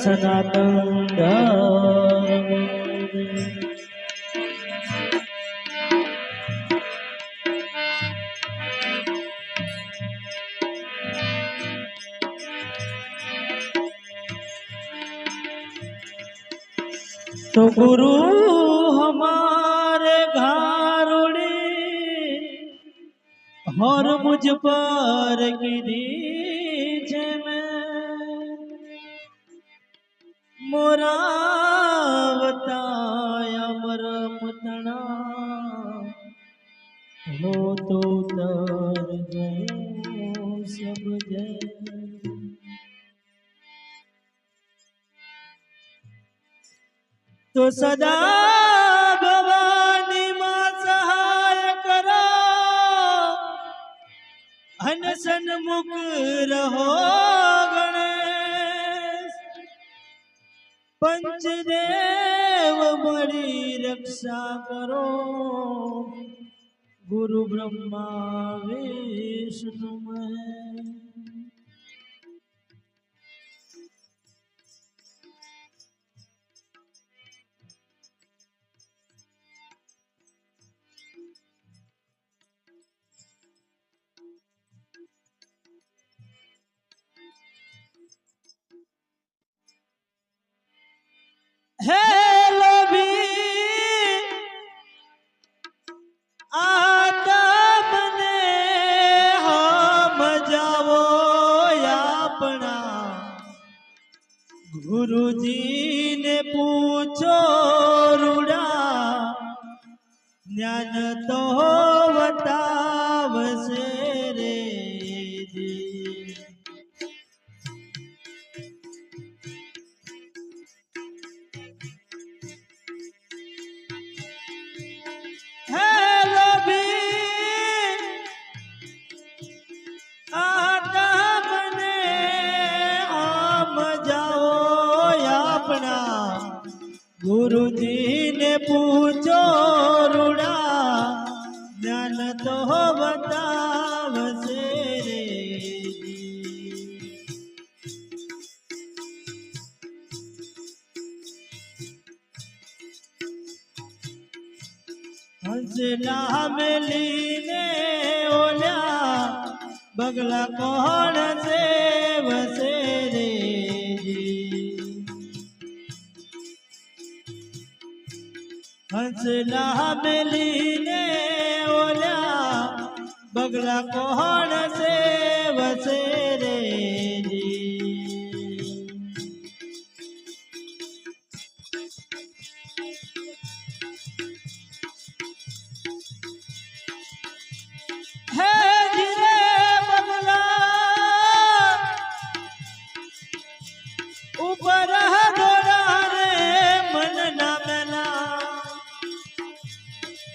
સનાતન ધર્મ। तो गुरु हमारे घारुड़ी और मुझ पर गिरी मोरा बताया मरमतना हो तो तर गयो सब जय। तो सदा भवानी मां सहाय करो हन सन्मुख रहो गणेश। पंचदेव बड़ी रक्षा करो गुरु ब्रह्मा विष्णु महेश। हेलो भी आता मने हम जावो अपना गुरुजी ने पूछो रूड़ा ज्ञान तो बतावसे रे जी। गुरुजी ने पूछो रूड़ा ज्ञान तो बतावसे रे जी। हंसला मेलीने ओल्या बगला कौन से वसे रे जी। हंसला मेलीने ओल्या बगला कौन से वसे रे जी। हे गिरे बगला ऊपर दौड़ा रे मन ना मेला।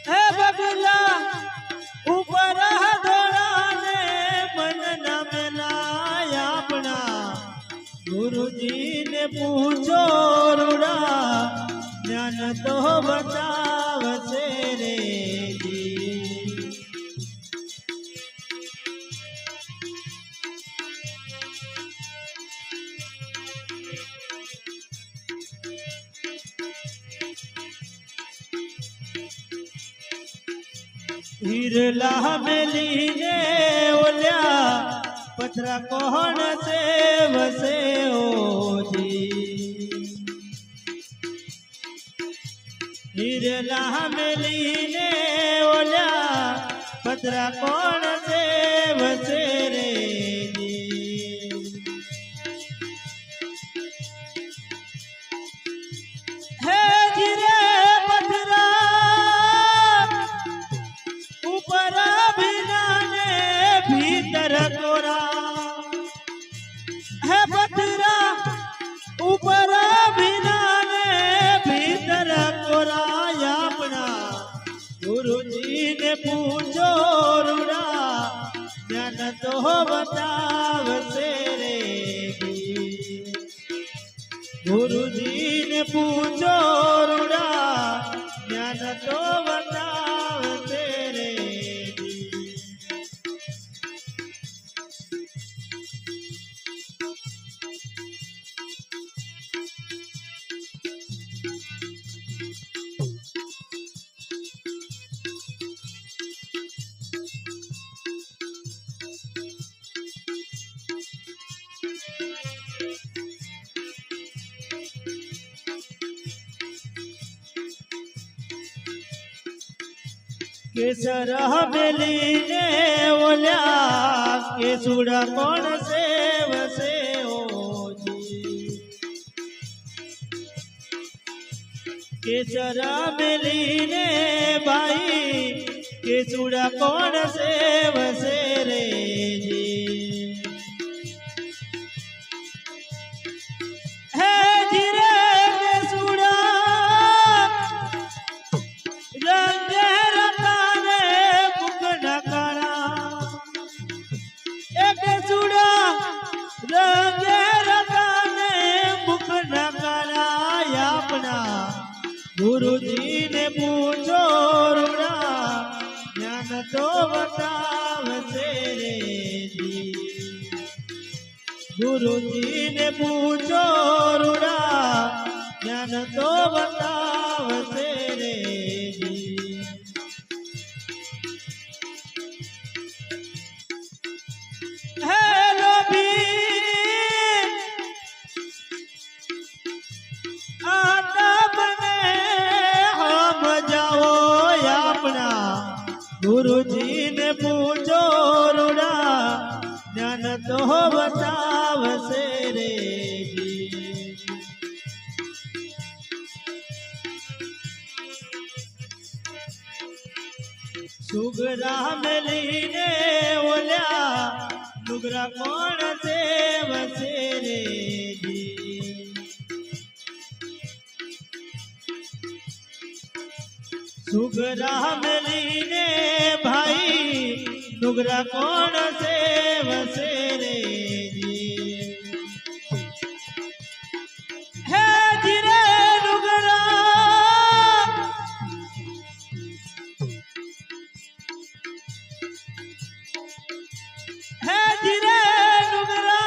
हे बगला ऊपर दौड़ाने मन न मिलाया अपना गुरुजी ने पूछो रूड़ा ज्ञान तो बतावसे रे जी। हिरला मेलीने ओल्या पथरा कौन से वसे ओ जी। हिरला मेलीने ओल्या पथरा कौन से वसे रे जी। हे गिरे पथरा ऊपर भिनाने भीतर कोरा। है पथरा ऊपर भिनाने भीतर कोरा अपना गुरुजी ने पूछो रूड़ा ज्ञान तो बतावसे रे जी। गुरुजी ने पूछो रूड़ा ज्ञान तो बतावसे रे जी। केसर हवेली ने ओल्या केसुड़ा कौन सेव से ओ जी केसर हवेली ने भाई केसुड़ा कौन सेव से रे जी है धीरे केसुड़ा रंगे रंगे रंगाने मुख न कराया अपना गुरु जी ने पूछो रुड़ा ज्ञान तो बताव तेरे जी गुरु जी ने पूछो रुड़ा ज्ञान तो बताव तेरे जी हेलो भी गुरु जी ने पूछो रुड़ा ज्ञान तो बताव से रे जी सुगरा मिली ने ओल्या सुगरा कौन देव से रे जी सुगरा मिली ने भाई सुगरा कौन सेव से रे जी है धीरे नुगरा है धीरे नुगरा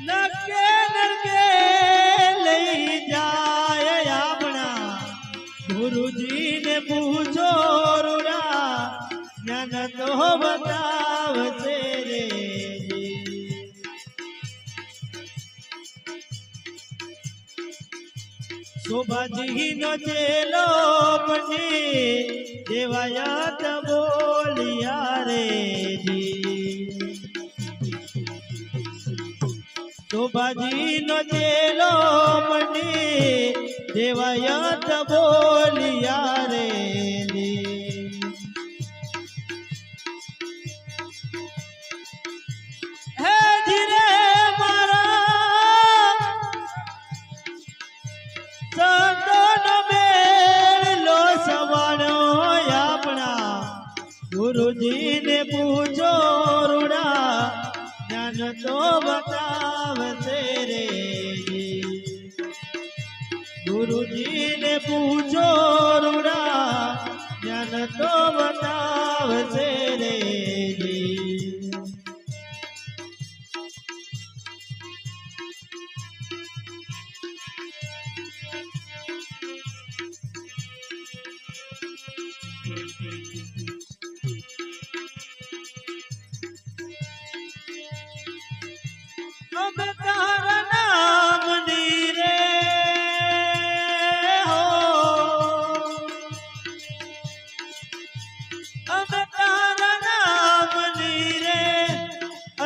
नके नरके ले जाए अपना गुरु जी ने पूछो रुड़ा ज्ञान तो बताव तेरे जी शोभा जी नो चेलो पंडित देवायात बोलिया रे जी शोभा जी नो चेलो पंडित देवायत बोलिया रे ली है धीरे मारा संतों में लो सवानो अपना गुरु जी ने पूछो रुड़ा ज्ञान तो बताव तेरे जी गुरु जी ने पूछो रुड़ा ज्ञान तो बताव तेरे जी अब तारा नाम नीरे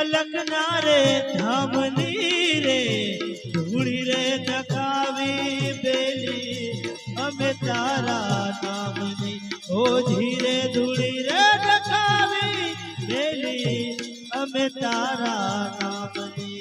अलकना रे धामनी रे धूड़ी रे थकावी बेली हमें तारा धामनी ओ धीरे धूड़ी रे थकावी बेली हमें तारा धामनी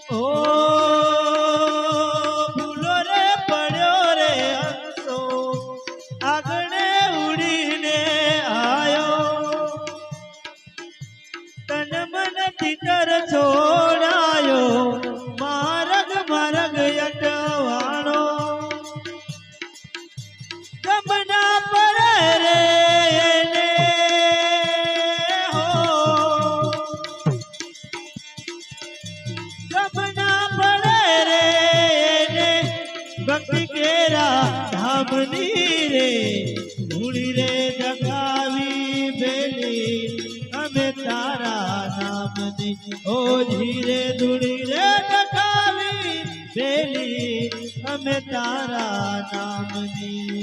ओ फूलो रे पड़ो रे हंसो आगने उड़ीने आयो तन मन भीतर छोड़ायो मारग मारग अटवाणो गमना पर रे ने हो गमना पड़े रे ने ભક્તિ કેરા ધામની રે ધૂળી રે દખાવી બેલી અમે તારા નામની ઓ ધીરે ધૂળી રે દખાવી બેલી અમે તારા નામની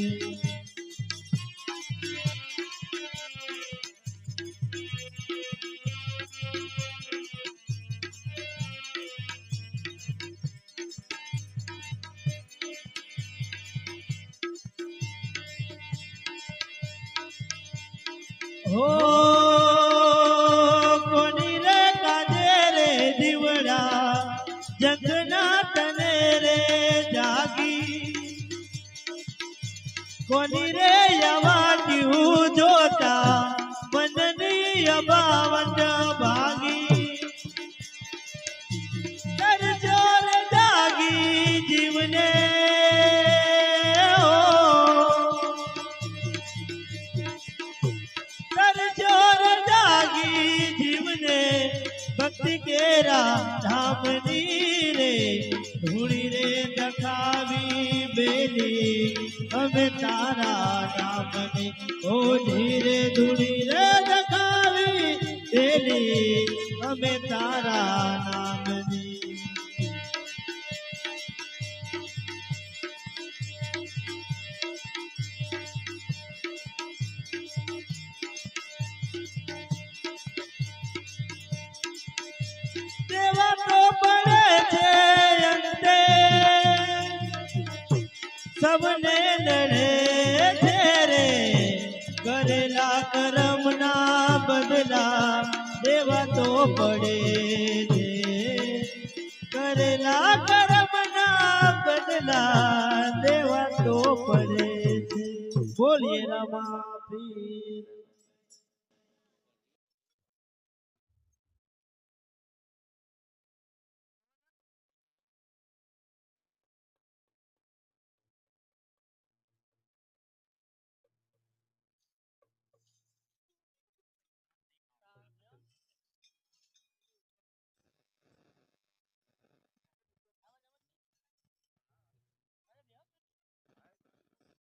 હો કોની રે કાજે રે દીવડા જગના તને રે જાગી કોની રે યવાટ્યું જોતા મનની અબાવટ ભાગી કરજો રે જાગી જીવને ભક્તિ કેરા ધામની રે ધૂળી રે દખાવી બેલી અમે તારા નામની ઓ ધીરે ધૂળી રે દખાવી બેલી અમે તારા નામની દેવા તો પડે છે અંતે સબને નડે છે રે કરેલા કર્મના બદલા દેવા તો પડે